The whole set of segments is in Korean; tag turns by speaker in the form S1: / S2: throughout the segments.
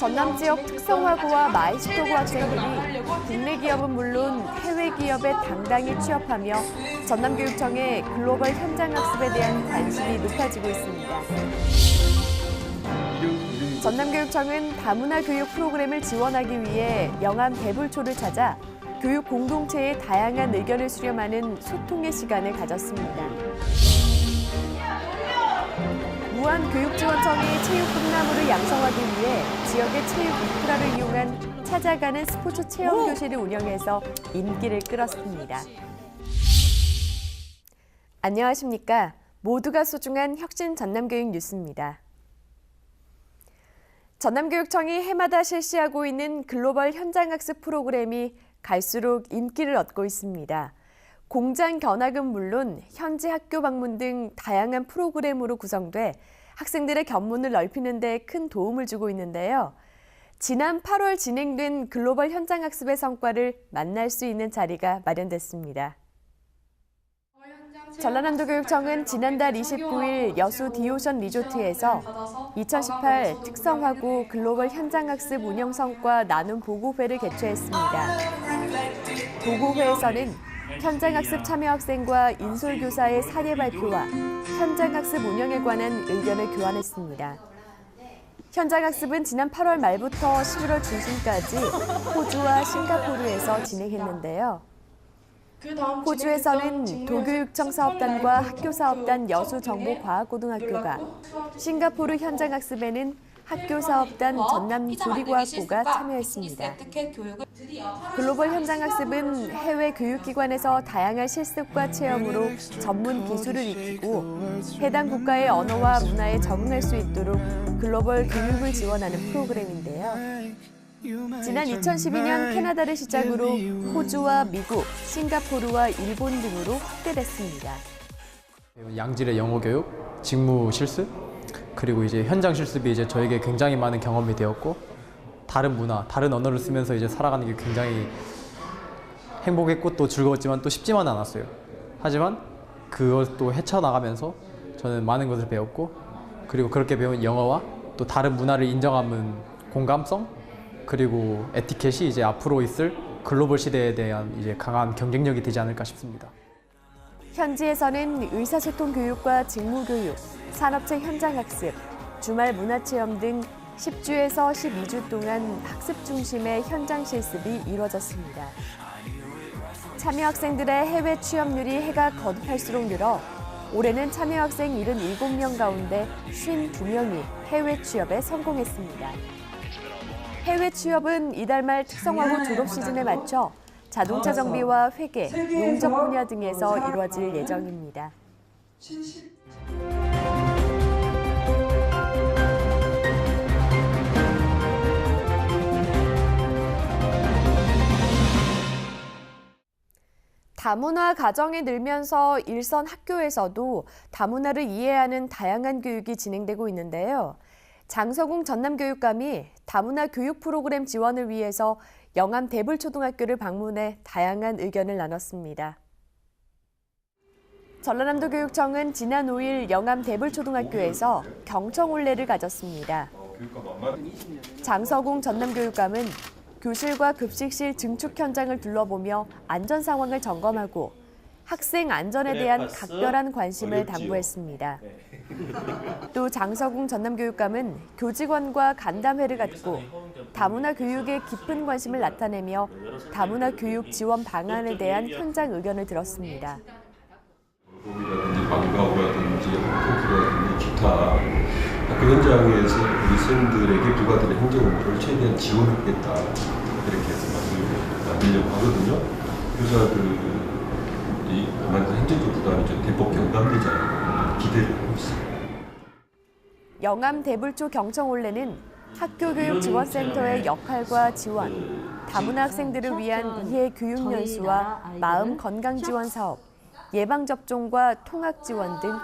S1: 전남 지역 특성화고와 마이스터고 학생들이 국내 기업은 물론 해외 기업에 당당히 취업하며 전남교육청의 글로벌 현장학습에 대한 관심이 높아지고 있습니다. 전남교육청은 다문화 교육 프로그램을 지원하기 위해 영암 대불초를 찾아 교육 공동체의 다양한 의견을 수렴하는 소통의 시간을 가졌습니다. 무안교육지원청이 체육 꿈나무를 양성하기 위해 지역의 체육 인프라를 이용한 찾아가는 스포츠 체험 교실을 운영해서 인기를 끌었습니다. 안녕하십니까? 모두가 소중한 혁신 전남교육 뉴스입니다. 전남교육청이 해마다 실시하고 있는 글로벌 현장학습 프로그램이 갈수록 인기를 얻고 있습니다. 공장 견학은 물론 현지 학교 방문 등 다양한 프로그램으로 구성돼 학생들의 견문을 넓히는 데 큰 도움을 주고 있는데요. 지난 8월 진행된 글로벌 현장학습의 성과를 만날 수 있는 자리가 마련됐습니다. 전라남도교육청은 지난달 29일 여수 디오션 리조트에서 2018 특성화고 글로벌 현장학습 운영 성과 나눔 보고회를 개최했습니다. 보고회에서는 현장학습 참여 학생과 인솔교사의 사례 발표와 현장학습 운영에 관한 의견을 교환했습니다. 현장학습은 지난 8월 말부터 11월 중순까지 호주와 싱가포르에서 진행했는데요. 호주에서는 도교육청 사업단과 학교사업단 여수정보과학고등학교가, 싱가포르 현장학습에는 학교사업단 전남조리과학고가 참여했습니다. 글로벌 현장학습은 해외 교육기관에서 다양한 실습과 체험으로 전문 기술을 익히고 해당 국가의 언어와 문화에 적응할 수 있도록 글로벌 교육을 지원하는 프로그램인데요. 지난 2012년 캐나다를 시작으로 호주와 미국, 싱가포르와 일본 등으로 확대됐습니다.
S2: 양질의 영어 교육, 직무 실습, 그리고 이제 현장 실습이 이제 저에게 굉장히 많은 경험이 되었고, 다른 문화, 다른 언어를 쓰면서 이제 살아가는 게 굉장히 행복했고 또 즐거웠지만 또 쉽지만은 않았어요. 하지만 그걸 또 헤쳐나가면서 저는 많은 것을 배웠고, 그리고 그렇게 배운 영어와 또 다른 문화를 인정하는 공감성, 그리고 에티켓이 이제 앞으로 있을 글로벌 시대에 대한 이제 강한 경쟁력이 되지 않을까 싶습니다.
S1: 현지에서는 의사소통 교육과 직무 교육, 산업체 현장학습, 주말 문화체험 등 10주에서 12주 동안 학습 중심의 현장 실습이 이루어졌습니다. 참여 학생들의 해외 취업률이 해가 거듭할수록 늘어 올해는 참여 학생 77명 가운데 52명이 해외 취업에 성공했습니다. 해외 취업은 이달 말 특성화고 졸업 시즌에 맞춰 자동차 정비와 회계, 농정 분야 등에서 이루어질 예정입니다. 다문화 가정이 늘면서 일선 학교에서도 다문화를 이해하는 다양한 교육이 진행되고 있는데요. 장서궁 전남교육감이 다문화 교육 프로그램 지원을 위해서 영암 대불초등학교를 방문해 다양한 의견을 나눴습니다. 전라남도교육청은 지난 5일 영암 대불초등학교에서 경청올레를 가졌습니다. 장서궁 전남교육감은 교실과 급식실 증축 현장을 둘러보며 안전 상황을 점검하고 학생 안전에 대한 각별한 관심을 당부했습니다. 또 장서궁 전남교육감은 교직원과 간담회를 갖고 다문화 교육에 깊은 관심을 나타내며 다문화 교육 지원 방안에 대한 현장 의견을 들었습니다.
S3: 방과후라든지 학폭이라든지 기타 학교 현장에서 우리 선생님들에게 부과되는 행정 업무를 최대한 지원하겠다, 이렇게 해서 만들려고 하거든요. 교사들이 그만큼 행정적 부담이 좀 대폭 경감되지 않을까 기대를 하고 있습니다.
S1: 영암 대불초 경청올레는 학교교육지원센터의 역할과 지원, 다문화 학생들을 위한 이해 교육 연수와 마음 건강 지원 사업, 예방접종과 통학 지원 등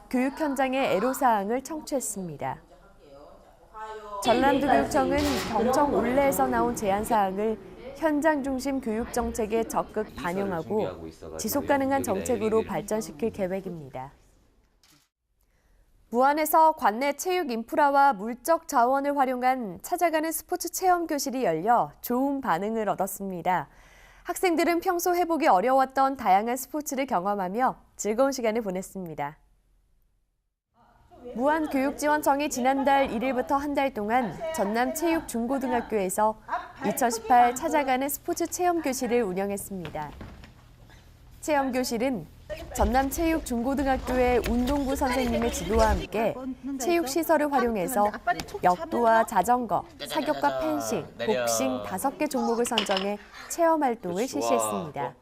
S1: 교육 현장의 애로사항을 청취했습니다. 전라남도교육청은 경청올레에서 나온 제안사항을 현장 중심 교육 정책에 적극 반영하고 지속 가능한 정책으로 발전시킬 계획입니다. 부안에서 관내 체육 인프라와 물적 자원을 활용한 찾아가는 스포츠 체험 교실이 열려 좋은 반응을 얻었습니다. 학생들은 평소 해보기 어려웠던 다양한 스포츠를 경험하며 즐거운 시간을 보냈습니다. 무안교육지원청이 지난달 1일부터 한 달 동안 전남체육중고등학교에서 2018 찾아가는 스포츠 체험교실을 운영했습니다. 체험교실은 전남체육중고등학교의 운동부 선생님의 지도와 함께 체육시설을 활용해서 역도와 자전거, 사격과 펜싱, 복싱 5개 종목을 선정해 체험활동을 실시했습니다.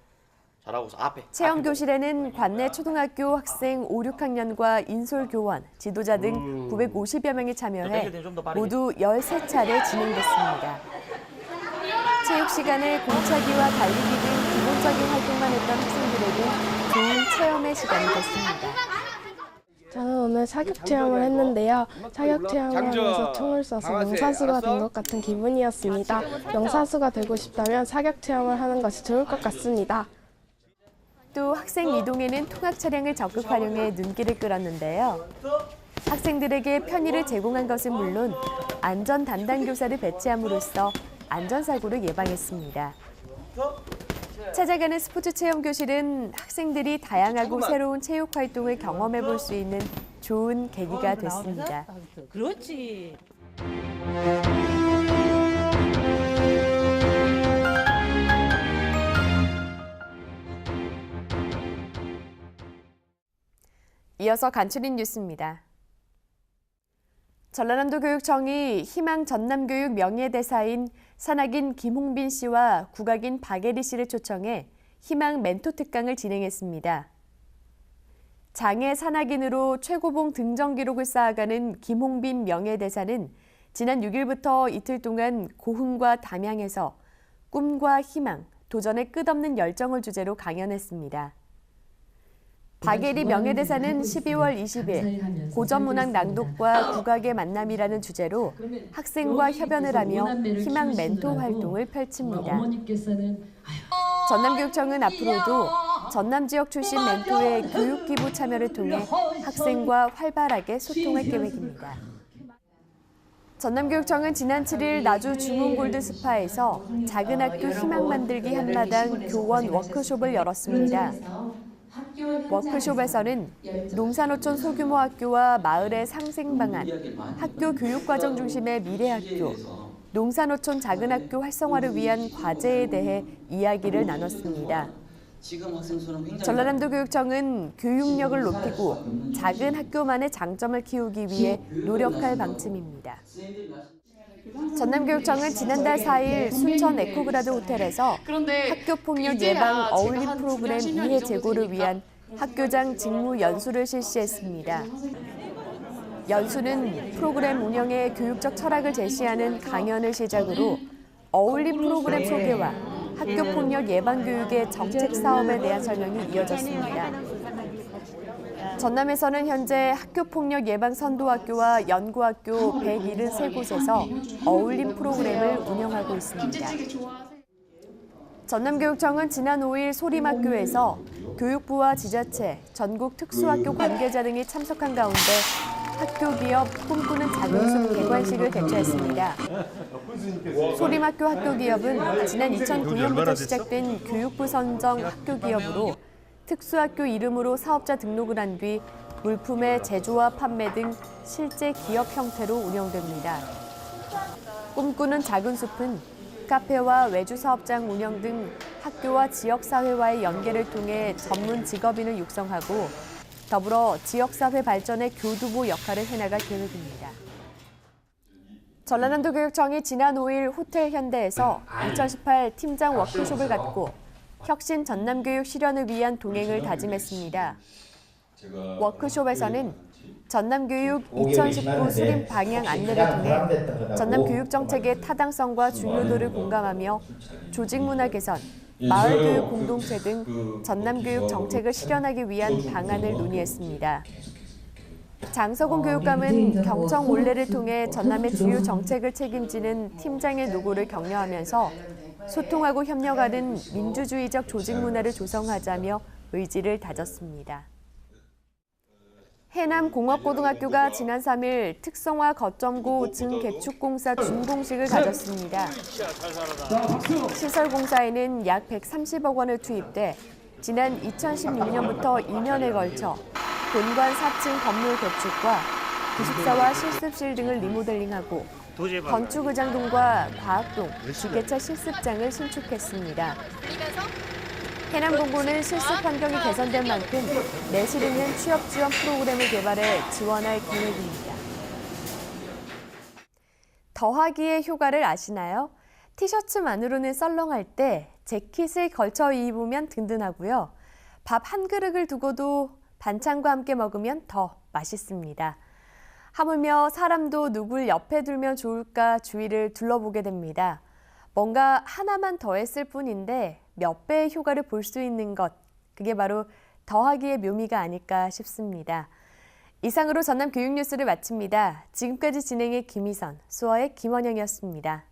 S1: 체험교실에는 관내 초등학교 학생 5, 6학년과 인솔교원, 지도자 등 950여 명이 참여해 모두 13차례 진행됐습니다. 체육 시간에 공차기와 달리기 등 기본적인 활동만 했던 학생들에게 좋은 체험의 시간이 됐습니다.
S4: 저는 오늘 사격 체험을 했는데요. 사격 체험을 하면서 총을 쏴서 명사수가 된 것 같은 기분이었습니다. 명사수가 되고 싶다면 사격 체험을 하는 것이 좋을 것 같습니다.
S1: 또 학생 이동에는 통학 차량을 적극 활용해 눈길을 끌었는데요. 학생들에게 편의를 제공한 것은 물론 안전 담당 교사를 배치함으로써 안전사고를 예방했습니다. 찾아가는 스포츠 체험 교실은 학생들이 다양하고 새로운 체육 활동을 경험해 볼 수 있는 좋은 계기가 됐습니다.
S5: 그렇지.
S1: 이어서 간추린 뉴스입니다. 전라남도 교육청이 희망 전남교육 명예대사인 산악인 김홍빈 씨와 국악인 박예리 씨를 초청해 희망 멘토 특강을 진행했습니다. 장애 산악인으로 최고봉 등정 기록을 쌓아가는 김홍빈 명예대사는 지난 6일부터 이틀 동안 고흥과 담양에서 꿈과 희망, 도전의 끝없는 열정을 주제로 강연했습니다. 박예리 명예대사는 12월 20일 고전문학 낭독과 국악의 만남이라는 주제로 학생과 협연을 하며 희망 멘토 활동을 펼칩니다. 전남교육청은 앞으로도 전남 지역 출신 멘토의 교육 기부 참여를 통해 학생과 활발하게 소통할 계획입니다. 전남교육청은 지난 7일 나주 중흥골드 스파에서 작은 학교 희망 만들기 한마당 교원 워크숍을 열었습니다. 워크숍에서는 농산어촌 소규모 학교와 마을의 상생 방안, 학교 교육과정 중심의 미래학교, 농산어촌 작은 학교 활성화를 위한 과제에 대해 이야기를 나눴습니다. 전라남도 교육청은 교육력을 높이고 작은 학교만의 장점을 키우기 위해 노력할 방침입니다. 전남교육청은 지난달 4일 순천 에코그라드 호텔에서 학교폭력 예방 어울림 프로그램 이해 제고를 위한 학교장 직무 연수를 실시했습니다. 연수는 프로그램 운영의 교육적 철학을 제시하는 강연을 시작으로 어울림 프로그램 소개와 학교폭력 예방 교육의 정책 사업에 대한 설명이 이어졌습니다. 전남에서는 현재 학교폭력 예방 선도학교와 연구학교 173곳에서 어울림 프로그램을 운영하고 있습니다. 전남교육청은 지난 5일 소림학교에서 교육부와 지자체, 전국 특수학교 관계자 등이 참석한 가운데 학교 기업 꿈꾸는 작은 숲 개관식을 개최했습니다. 소림학교 학교 기업은 지난 2009년부터 시작된 교육부 선정 학교 기업으로 특수학교 이름으로 사업자 등록을 한 뒤 물품의 제조와 판매 등 실제 기업 형태로 운영됩니다. 꿈꾸는 작은 숲은 카페와 외주 사업장 운영 등 학교와 지역사회와의 연계를 통해 전문 직업인을 육성하고 더불어 지역사회 발전의 교두보 역할을 해나갈 계획입니다. 전라남도 교육청이 지난 5일 호텔 현대에서 2018 팀장 워크숍을 갖고 혁신 전남교육 실현을 위한 동행을 다짐했습니다. 워크숍에서는 전남교육 2019 수립 방향 안내를 통해 전남교육정책의 타당성과 중요도를 공감하며 조직문화 개선, 마을교육 공동체 등 전남교육 정책을 실현하기 위한 방안을 논의했습니다. 장석훈 교육감은 경청 올레를 통해 전남의 주요 정책을 책임지는 팀장의 노고를 격려하면서 소통하고 협력하는 민주주의적 조직 문화를 조성하자며 의지를 다졌습니다. 해남공업고등학교가 지난 3일 특성화 거점고 증개축공사 준공식을 가졌습니다. 시설공사에는 약 130억 원을 투입돼 지난 2016년부터 2년에 걸쳐 본관 4층 건물 개축과 기숙사와 실습실 등을 리모델링하고 건축의장동과 과학동, 기계차 실습장을 신축했습니다. 해남공고는 실습 환경이 개선된 만큼 내실 있는 취업 지원 프로그램을 개발해 지원할 계획입니다. 더하기의 효과를 아시나요? 티셔츠만으로는 썰렁할 때 재킷을 걸쳐 입으면 든든하고요. 밥 한 그릇을 두고도 반찬과 함께 먹으면 더 맛있습니다. 하물며 사람도 누굴 옆에 두면 좋을까 주위를 둘러보게 됩니다. 뭔가 하나만 더했을 뿐인데 몇 배의 효과를 볼 수 있는 것, 그게 바로 더하기의 묘미가 아닐까 싶습니다. 이상으로 전남 교육뉴스를 마칩니다. 지금까지 진행의 김희선, 수어의 김원영이었습니다.